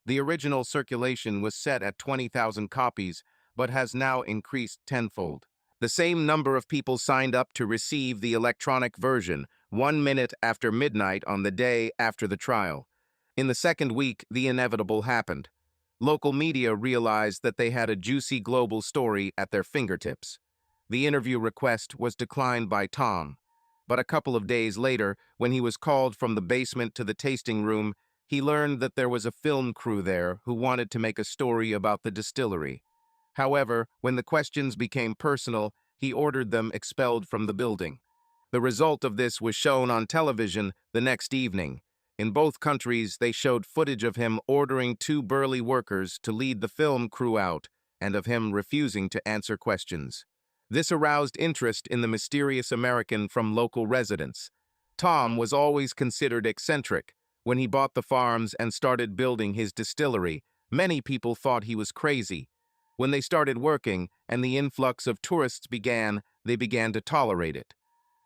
The original circulation was set at 20,000 copies, but has now increased tenfold. The same number of people signed up to receive the electronic version 1 minute after midnight on the day after the trial. In the second week, the inevitable happened. Local media realized that they had a juicy global story at their fingertips. The interview request was declined by Tom, but a couple of days later, when he was called from the basement to the tasting room, he learned that there was a film crew there who wanted to make a story about the distillery. However, when the questions became personal, he ordered them expelled from the building. The result of this was shown on television the next evening. In both countries, they showed footage of him ordering two burly workers to lead the film crew out, and of him refusing to answer questions. This aroused interest in the mysterious American from local residents. Tom was always considered eccentric. When he bought the farms and started building his distillery, many people thought he was crazy. When they started working and the influx of tourists began, they began to tolerate it.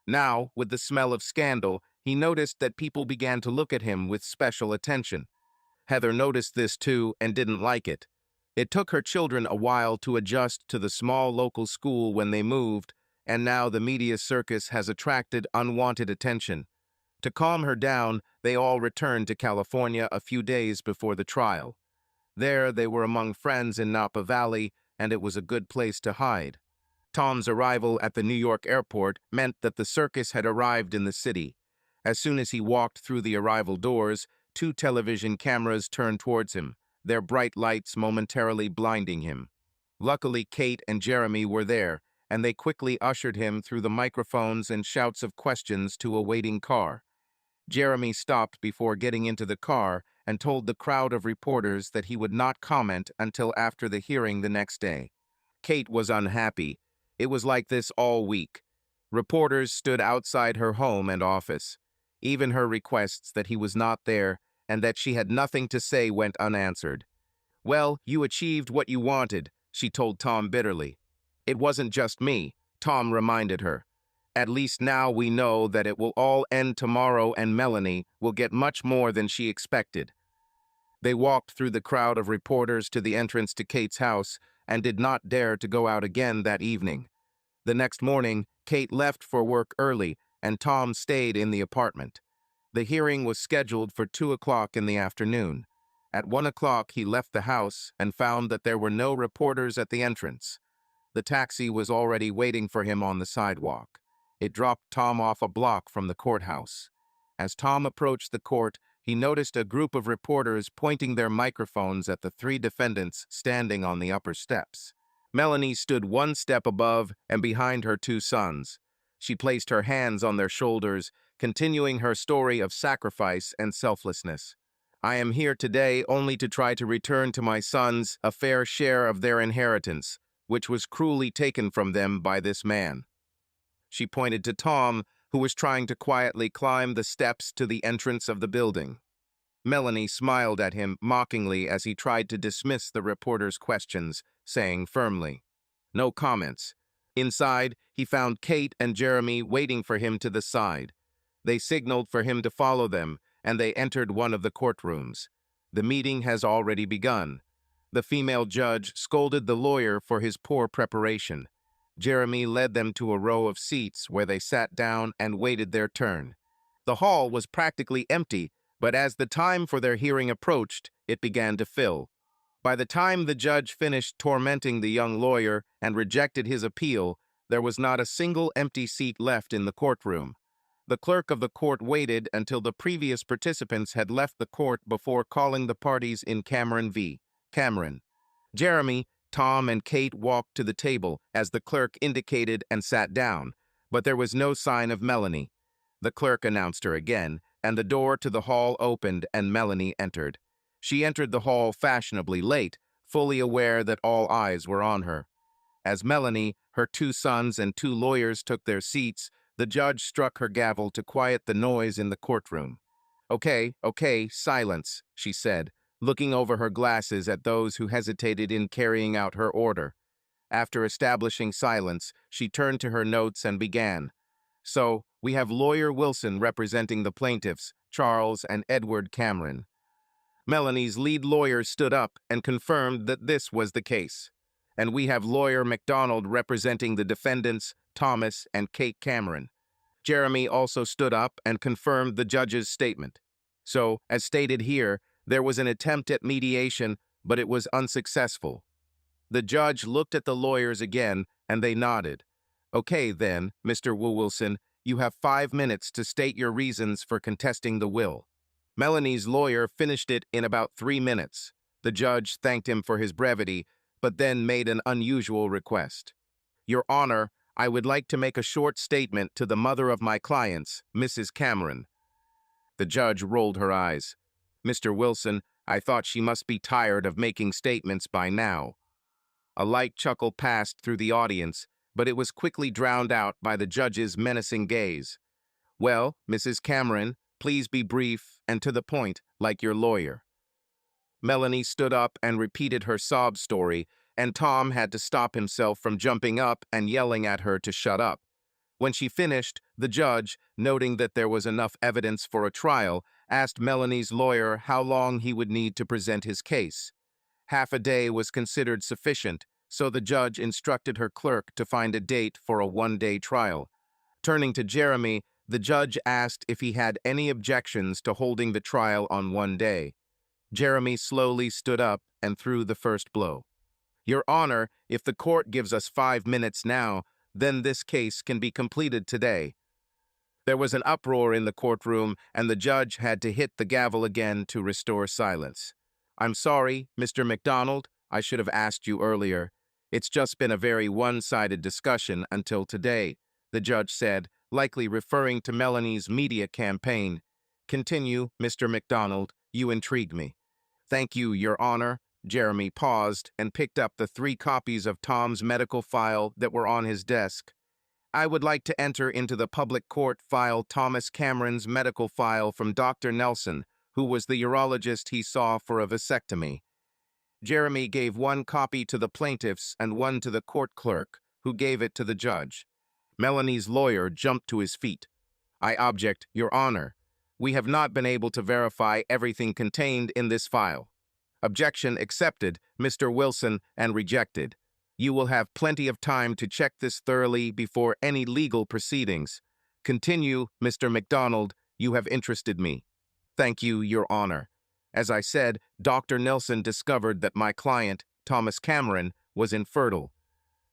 Now, with the smell of scandal, he noticed that people began to look at him with special attention. Heather noticed this too and didn't like it. It took her children a while to adjust to the small local school when they moved, and now the media circus has attracted unwanted attention. To calm her down, they all returned to California a few days before the trial. There, they were among friends in Napa Valley, and it was a good place to hide. Tom's arrival at the New York airport meant that the circus had arrived in the city. As soon as he walked through the arrival doors, two television cameras turned towards him, their bright lights momentarily blinding him. Luckily, Kate and Jeremy were there, and they quickly ushered him through the microphones and shouts of questions to a waiting car. Jeremy stopped before getting into the car and told the crowd of reporters that he would not comment until after the hearing the next day. Kate was unhappy. It was like this all week. Reporters stood outside her home and office. Even her requests that he was not there and that she had nothing to say went unanswered. "Well, you achieved what you wanted," she told Tom bitterly. "It wasn't just me," Tom reminded her. "At least now we know that it will all end tomorrow and Melanie will get much more than she expected." They walked through the crowd of reporters to the entrance to Kate's house and did not dare to go out again that evening. The next morning, Kate left for work early and Tom stayed in the apartment. The hearing was scheduled for 2 o'clock in the afternoon. At 1 o'clock, he left the house and found that there were no reporters at the entrance. The taxi was already waiting for him on the sidewalk. It dropped Tom off a block from the courthouse. As Tom approached the court, he noticed a group of reporters pointing their microphones at the three defendants standing on the upper steps. Melanie stood one step above and behind her two sons. She placed her hands on their shoulders, continuing her story of sacrifice and selflessness. "I am here today only to try to return to my sons a fair share of their inheritance, which was cruelly taken from them by this man." She pointed to Tom, who was trying to quietly climb the steps to the entrance of the building. Melanie smiled at him mockingly as he tried to dismiss the reporter's questions, saying firmly, "No comments." Inside, he found Kate and Jeremy waiting for him to the side. They signaled for him to follow them, and they entered one of the courtrooms. The meeting has already begun. The female judge scolded the lawyer for his poor preparation. Jeremy led them to a row of seats where they sat down and waited their turn. The hall was practically empty, but as the time for their hearing approached, it began to fill. By the time the judge finished tormenting the young lawyer and rejected his appeal, there was not a single empty seat left in the courtroom. The clerk of the court waited until the previous participants had left the court before calling the parties in Cameron v. Cameron. Jeremy, Tom, and Kate walked to the table as the clerk indicated and sat down, but there was no sign of Melanie. The clerk announced her again, and the door to the hall opened and Melanie entered. She entered the hall fashionably late, fully aware that all eyes were on her. As Melanie, her two sons, and two lawyers took their seats, the judge struck her gavel to quiet the noise in the courtroom. Okay, silence," she said, looking over her glasses at those who hesitated in carrying out her order. After establishing silence, she turned to her notes and began. "So, we have Lawyer Wilson representing the plaintiffs, Charles and Edward Cameron." Melanie's lead lawyer stood up and confirmed that this was the case. And we have lawyer McDonald representing the defendants, Thomas and Kate Cameron. Jeremy also stood up and confirmed the judge's statement. So, as stated here, there was an attempt at mediation, but it was unsuccessful. The judge looked at the lawyers again, and they nodded. Okay, then, Mr. Wilson, you have 5 minutes to state your reasons for contesting the will. Melanie's lawyer finished it in about 3 minutes. The judge thanked him for his brevity, but then made an unusual request. Your Honor, I would like to make a short statement to the mother of my clients, Mrs. Cameron. The judge rolled her eyes. Mr. Wilson, I thought she must be tired of making statements by now. A light chuckle passed through the audience, but it was quickly drowned out by the judge's menacing gaze. Well, Mrs. Cameron, please be brief and to the point, like your lawyer. Melanie stood up and repeated her sob story, and Tom had to stop himself from jumping up and yelling at her to shut up. When she finished, the judge, noting that there was enough evidence for a trial, asked Melanie's lawyer how long he would need to present his case. Half a day was considered sufficient, so the judge instructed her clerk to find a date for a one-day trial. Turning to Jeremy, the judge asked if he had any objections to holding the trial on one day. Jeremy slowly stood up and threw the first blow. Your Honor, if the court gives us 5 minutes now, then this case can be completed today. There was an uproar in the courtroom, and the judge had to hit the gavel again to restore silence. I'm sorry, Mr. McDonald, I should have asked you earlier. It's just been a very one-sided discussion until today, the judge said, likely referring to Melanie's media campaign. Continue, Mr. McDonald, you intrigue me. Thank you, Your Honor. Jeremy paused and picked up the 3 copies of Tom's medical file that were on his desk. I would like to enter into the public court file Thomas Cameron's medical file from Dr. Nelson, who was the urologist he saw for a vasectomy. Jeremy gave 1 copy to the plaintiffs and 1 to the court clerk, who gave it to the judge. Melanie's lawyer jumped to his feet. I object, Your Honor. We have not been able to verify everything contained in this file. Objection accepted, Mr. Wilson, and rejected. You will have plenty of time to check this thoroughly before any legal proceedings. Continue, Mr. McDonald, you have interested me. Thank you, Your Honor. As I said, Dr. Nelson discovered that my client, Thomas Cameron, was infertile.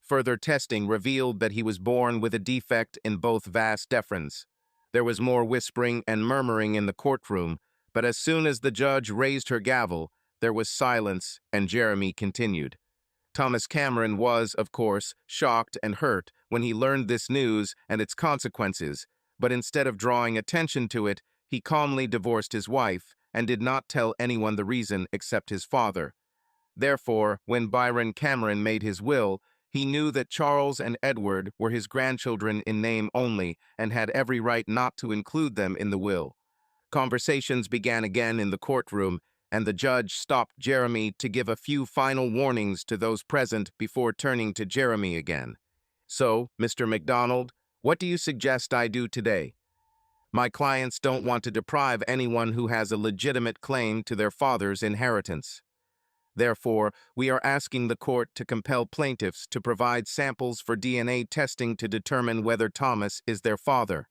Further testing revealed that he was born with a defect in both vas deferens. There was more whispering and murmuring in the courtroom, but as soon as the judge raised her gavel, there was silence, and Jeremy continued. Thomas Cameron was, of course, shocked and hurt when he learned this news and its consequences, but instead of drawing attention to it, he calmly divorced his wife and did not tell anyone the reason except his father. Therefore, when Byron Cameron made his will, he knew that Charles and Edward were his grandchildren in name only and had every right not to include them in the will. Conversations began again in the courtroom, and the judge stopped Jeremy to give a few final warnings to those present before turning to Jeremy again. So, Mr. McDonald, what do you suggest I do today? My clients don't want to deprive anyone who has a legitimate claim to their father's inheritance. Therefore, we are asking the court to compel plaintiffs to provide samples for DNA testing to determine whether Thomas is their father.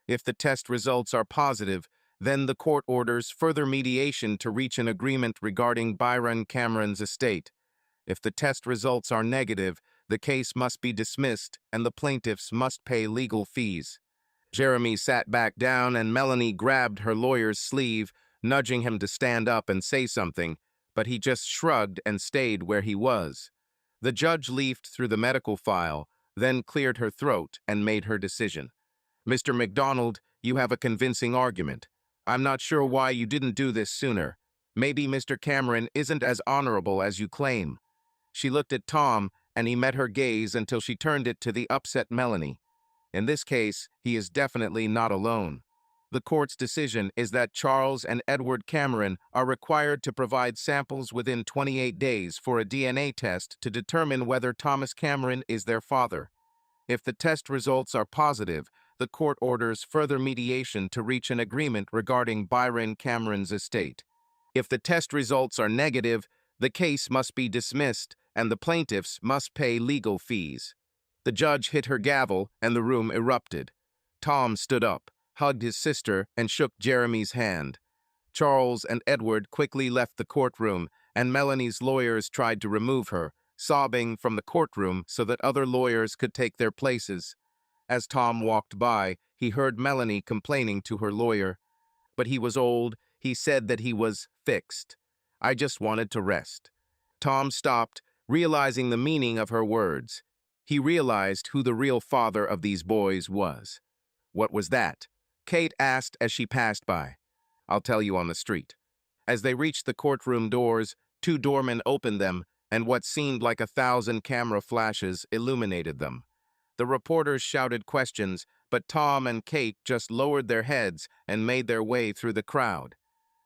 If the test results are positive, then the court orders further mediation to reach an agreement regarding Byron Cameron's estate. If the test results are negative, the case must be dismissed and the plaintiffs must pay legal fees. Jeremy sat back down and Melanie grabbed her lawyer's sleeve, nudging him to stand up and say something, but he just shrugged and stayed where he was. The judge leafed through the medical file, then cleared her throat and made her decision. Mr. McDonald, you have a convincing argument. I'm not sure why you didn't do this sooner. Maybe Mr. Cameron isn't as honorable as you claim. She looked at Tom, and he met her gaze until she turned it to the upset Melanie. In this case, he is definitely not alone. The court's decision is that Charles and Edward Cameron are required to provide samples within 28 days for a DNA test to determine whether Thomas Cameron is their father. If the test results are positive, the court orders further mediation to reach an agreement regarding Byron Cameron's estate. If the test results are negative, the case must be dismissed and the plaintiffs must pay legal fees. The judge hit her gavel and the room erupted. Tom stood up, hugged his sister, and shook Jeremy's hand. Charles and Edward quickly left the courtroom, and Melanie's lawyers tried to remove her, sobbing from the courtroom so that other lawyers could take their places. As Tom walked by, he heard Melanie complaining to her lawyer. But he was old. He said that he was fixed. I just wanted to rest. Tom stopped, realizing the meaning of her words. He realized who the real father of these boys was. What was that? Kate asked as she passed by. I'll tell you on the street. As they reached the courtroom doors, two doormen opened them, and what seemed like 1,000 camera flashes illuminated them. The reporters shouted questions, but Tom and Kate just lowered their heads and made their way through the crowd.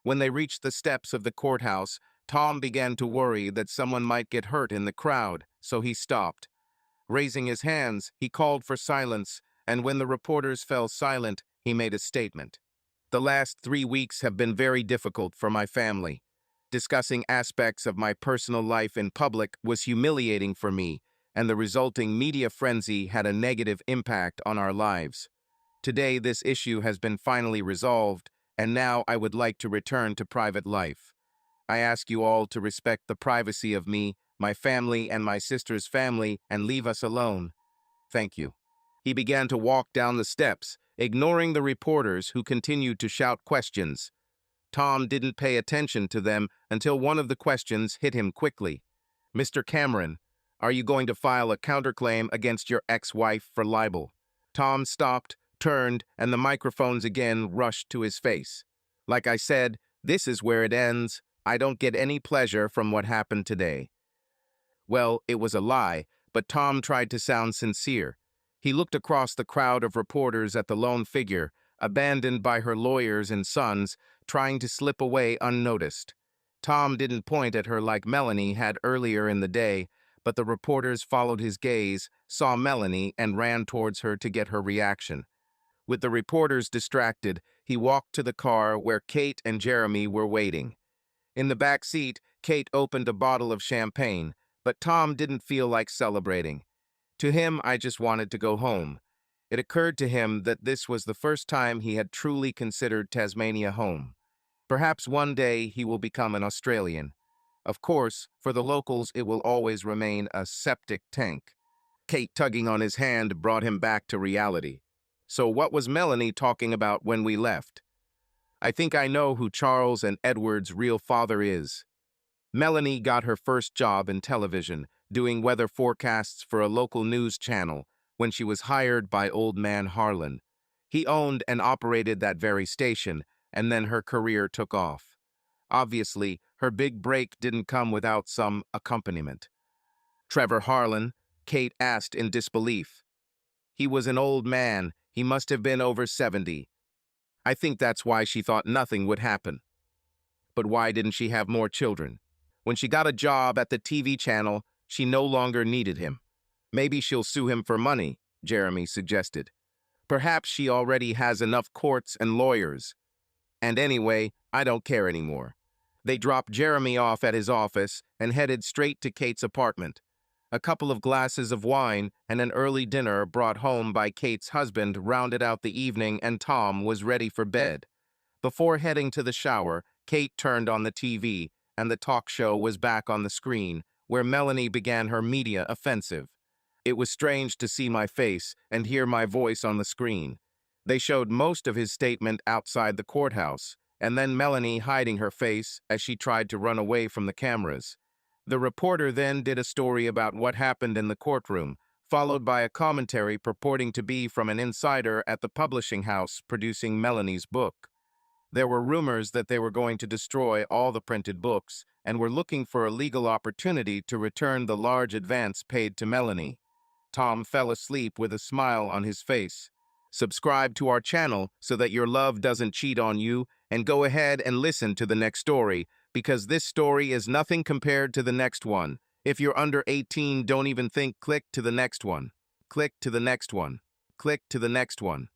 When they reached the steps of the courthouse, Tom began to worry that someone might get hurt in the crowd, so he stopped. Raising his hands, he called for silence, and when the reporters fell silent, he made a statement. The last 3 weeks have been very difficult for my family. Discussing aspects of my personal life in public was humiliating for me, and the resulting media frenzy had a negative impact on our lives. Today, this issue has been finally resolved, and now I would like to return to private life. I ask you all to respect the privacy of me, my family, and my sister's family, and leave us alone. Thank you. He began to walk down the steps, ignoring the reporters who continued to shout questions. Tom didn't pay attention to them until one of the questions hit him quickly. Mr. Cameron, are you going to file a counterclaim against your ex-wife for libel? Tom stopped, turned, and the microphones again rushed to his face. Like I said, this is where it ends. I don't get any pleasure from what happened today. Well, it was a lie, but Tom tried to sound sincere. He looked across the crowd of reporters at the lone figure, abandoned by her lawyers and sons, trying to slip away unnoticed. Tom didn't point at her like Melanie had earlier in the day, but the reporters followed his gaze, saw Melanie, and ran towards her to get her reaction. With the reporters distracted, he walked to the car where Kate and Jeremy were waiting. In the back seat, Kate opened a bottle of champagne, but Tom didn't feel like celebrating. To him, I just wanted to go home. It occurred to him that this was the first time he had truly considered Tasmania home. Perhaps one day he will become an Australian. Of course, for the locals, it will always remain a septic tank. Kate tugging on his hand brought him back to reality. So what was Melanie talking about when we left? I think I know who Charles and Edward's real father is. Melanie got her first job in television, doing weather forecasts for a local news channel, when she was hired by Old Man Harlan. He owned and operated that very station, and then her career took off. Obviously, her big break didn't come without some accompaniment. Trevor Harlan, Kate asked in disbelief. He was an old man. He must have been over 70. I think that's why she thought nothing would happen. But why didn't she have more children? When she got a job at the TV channel, she no longer needed him. Maybe she'll sue him for money, Jeremy suggested. Perhaps she already has enough courts and lawyers. And anyway, I don't care anymore. They dropped Jeremy off at his office and headed straight to Kate's apartment. A couple of glasses of wine and an early dinner brought home by Kate's husband rounded out the evening, and Tom was ready for bed. Before heading to the shower, Kate turned on the TV, and the talk show was back on the screen, where Melanie began her media offensive. It was strange to see my face and hear my voice on the screen. They showed most of his statement outside the courthouse, and then Melanie hiding her face as she tried to run away from the cameras. The reporter then did a story about what happened in the courtroom, followed by a commentary purporting to be from an insider at the publishing house producing Melanie's book. There were rumors that they were going to destroy all the printed books and were looking for a legal opportunity to return the large advance paid to Melanie. Tom fell asleep with a smile on his face. Subscribe to our channel so that your love doesn't cheat on you, and go ahead and listen to the next story, because this story is nothing compared to the next one. If you're under 18, don't even think. Click to the next one. Click to the next one. Click to the next one.